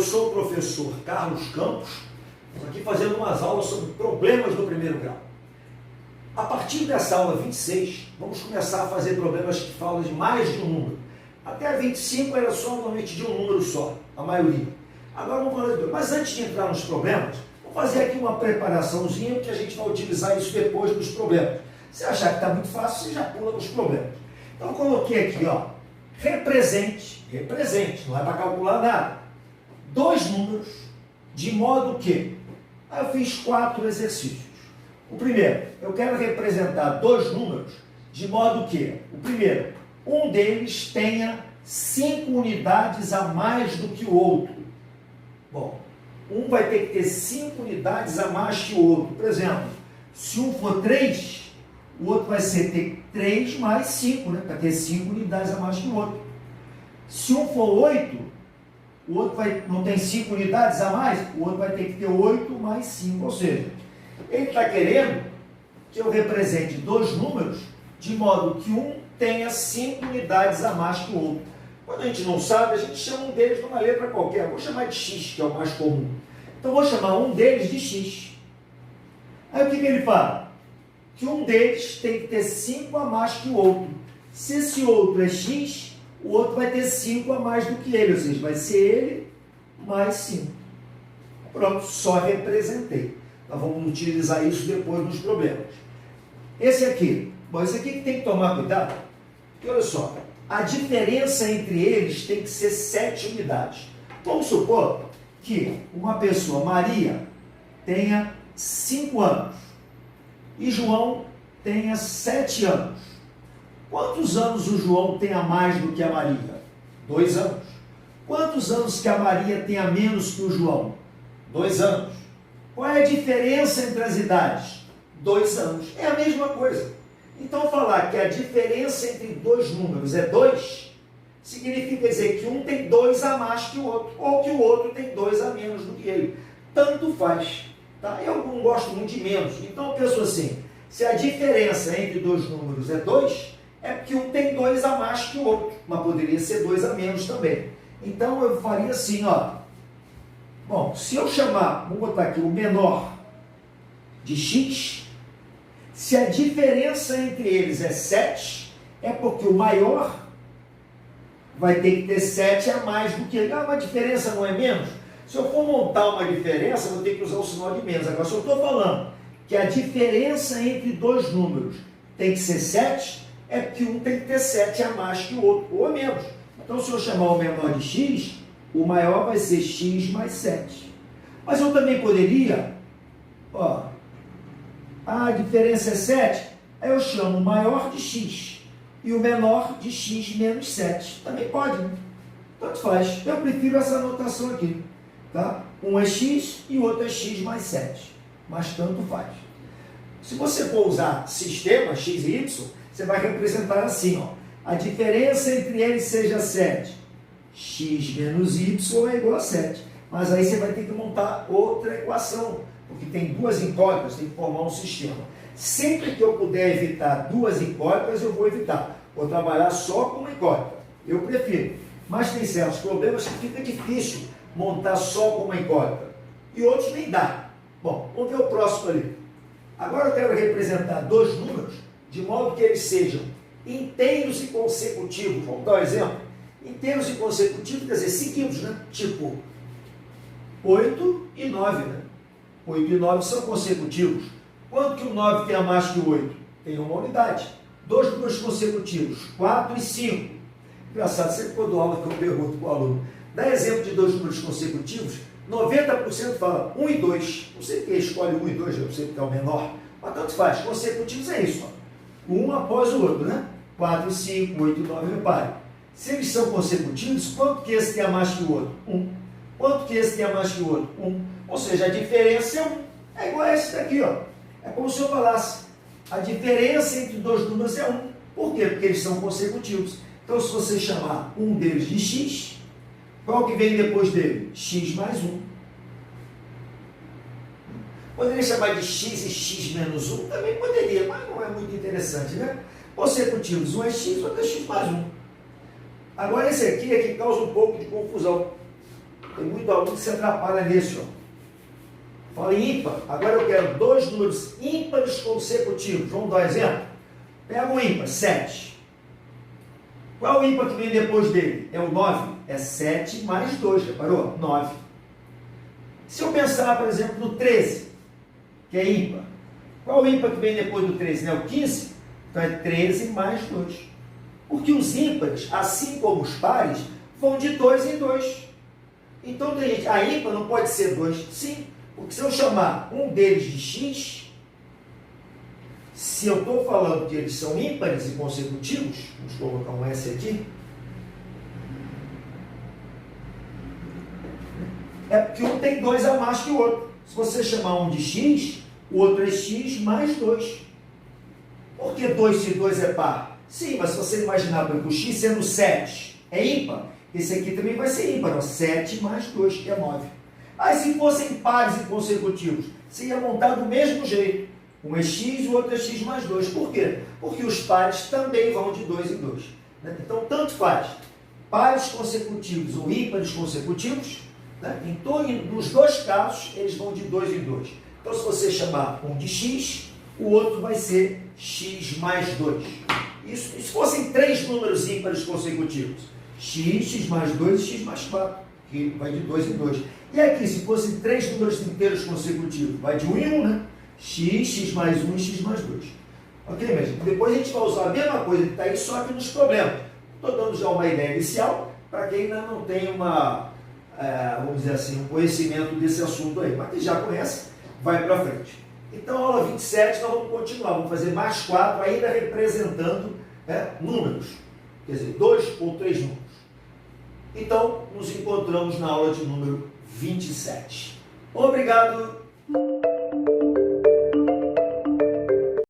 eu sou o professor Carlos Campos, estou aqui fazendo umas aulas sobre problemas do primeiro grau. A partir dessa aula 26, vamos começar a fazer problemas que falam de mais de um número. Até a 25 era só normalmente de um número só, a maioria. Agora vamos falar de dois. Mas antes de entrar nos problemas, vou fazer aqui uma preparaçãozinha que a gente vai utilizar isso depois dos problemas. Se achar que está muito fácil, você já pula nos problemas. Então eu coloquei aqui, ó, represente, não é para calcular nada, dois números, de modo que, aí eu fiz 4 exercícios. O primeiro, eu quero representar dois números, de modo que, o primeiro, um deles tenha 5 unidades a mais do que o outro. Bom, um vai ter que ter 5 unidades a mais que o outro. Por exemplo, se um for 3, o outro vai ter 3 mais 5, né? Para ter 5 unidades a mais que o outro. Se um for 8, o outro não tem 5 unidades a mais, o outro vai ter que ter 8 mais 5. Ou seja, ele está querendo que eu represente dois números de modo que um tenha 5 unidades a mais que o outro. Quando a gente não sabe, a gente chama um deles de uma letra qualquer. Vou chamar de X, que é o mais comum. Então, vou chamar um deles de X. Aí, o que ele fala? Que um deles tem que ter 5 a mais que o outro. Se esse outro é X, o outro vai ter 5 a mais do que ele. Ou seja, vai ser ele mais 5. Pronto, só representei. Nós vamos utilizar isso depois nos problemas. Esse aqui. Bom, esse aqui que tem que tomar cuidado. Porque, olha só, a diferença entre eles tem que ser 7 unidades. Vamos supor que uma pessoa, Maria, tenha 5 anos e João tenha 7 anos. Quantos anos o João tem a mais do que a Maria? 2 anos. Quantos anos que a Maria tem a menos que o João? 2 anos. Qual é a diferença entre as idades? 2 anos. É a mesma coisa. Então, falar que a diferença entre dois números é 2, significa dizer que um tem 2 a mais que o outro, ou que o outro tem 2 a menos do que ele. Tanto faz. Tá? Eu não gosto muito de menos. Então, eu penso assim, se a diferença entre dois números é 2, é porque um tem 2 a mais que o outro, mas poderia ser 2 a menos também. Então, eu faria assim, ó. Bom, se eu chamar, vou botar aqui o menor de X, se a diferença entre eles é 7, é porque o maior vai ter que ter 7 a mais do que ele. Ah, mas a diferença não é menos? Se eu for montar uma diferença, eu vou ter que usar o sinal de menos. Agora, se eu estou falando que a diferença entre dois números tem que ser 7, é porque um tem que ter 7 a mais que o outro, ou a menos. Então, se eu chamar o menor de X, o maior vai ser X mais 7. Mas eu também poderia, ó, a diferença é 7, aí eu chamo o maior de X e o menor de X menos 7. Também pode, né? Tanto faz. Eu prefiro essa anotação aqui. Tá? Um é X e o outro é X mais 7. Mas tanto faz. Se você for usar sistema X e Y, você vai representar assim, ó. A diferença entre eles seja 7. X menos Y é igual a 7. Mas aí você vai ter que montar outra equação, porque tem duas incógnitas, tem que formar um sistema. Sempre que eu puder evitar duas incógnitas, eu vou evitar. Vou trabalhar só com uma incógnita. Eu prefiro. Mas tem certos problemas que fica difícil montar só com uma incógnita. E outros nem dá. Bom, vamos ver o próximo ali. Agora eu quero representar dois números, de modo que eles sejam inteiros e consecutivos. Vamos dar um exemplo? Inteiros e consecutivos, quer dizer, seguidos, né? Tipo, 8 e 9, né? 8 e 9 são consecutivos. Quanto que o 9 tem a mais que o 8? Tem uma unidade. Dois números consecutivos, 4 e 5. Engraçado, sempre quando aula que eu pergunto para o aluno, dá exemplo de dois números consecutivos, 90% fala 1 e 2. Não sei quem escolhe 1 e 2, eu sei que é o menor, mas tanto faz. Consecutivos é isso, ó. Um após o outro, né? 4 e 5, 8 e 9, repare. Se eles são consecutivos, quanto que esse tem a mais que o outro? 1. Quanto que esse tem a mais que o outro? 1. Ou seja, a diferença é 1. É igual a esse daqui, ó. É como se eu falasse, a diferença entre dois números é 1. Por quê? Porque eles são consecutivos. Então, se você chamar um deles de X, qual que vem depois dele? X mais 1. Poderia chamar de X e X menos 1? Também poderia, mas não é muito interessante, né? Consecutivos, um é X, outro é X mais 1. Agora, esse aqui é que causa um pouco de confusão. Tem muito aluno que se atrapalha nisso. Fala em ímpar. Agora eu quero dois números ímpares consecutivos. Vamos dar um exemplo? Pega um ímpar, 7. Qual é o ímpar que vem depois dele? É o 9. É 7 mais 2, reparou? 9. Se eu pensar, por exemplo, no 13, que é ímpar. Qual é o ímpar que vem depois do 13? Né? O 15? Então é 13 mais 2. Porque os ímpares, assim como os pares, vão de 2 em 2. Então, gente, a ímpar não pode ser 2? Sim. Porque se eu chamar um deles de x, se eu estou falando que eles são ímpares e consecutivos, vamos colocar um S aqui, é porque um tem 2 a mais que o outro. Se você chamar um de x, o outro é x mais 2. Por que 2 se 2 é par? Sim, mas se você imaginar que o x sendo 7 é ímpar, esse aqui também vai ser ímpar. Ó, 7 mais 2, que é 9. Aí se fossem pares e consecutivos, você ia montar do mesmo jeito. Um é x e o outro é x mais 2. Por quê? Porque os pares também vão de 2 em 2. Né? Então, tanto faz. Pares consecutivos ou ímpares consecutivos, né? Nos dois casos, eles vão de 2 em 2. Então, se você chamar um de x, o outro vai ser x mais 2. Isso, se fossem três números ímpares consecutivos, x mais 2 e x mais 4, que vai de 2 em 2. E aqui, se fossem três números inteiros consecutivos, vai de 1 em 1, né? X mais 1 e x mais 2. Ok, minha gente? Depois a gente vai usar a mesma coisa que está aí, só que nos problemas. Estou dando já uma ideia inicial, para quem ainda não tem vamos dizer assim, um conhecimento desse assunto aí. Mas que já conhece, vai para frente. Então, aula 27, nós vamos continuar. Vamos fazer mais 4, ainda representando números. Quer dizer, 2 ou 3 números. Então, nos encontramos na aula de número 27. Obrigado!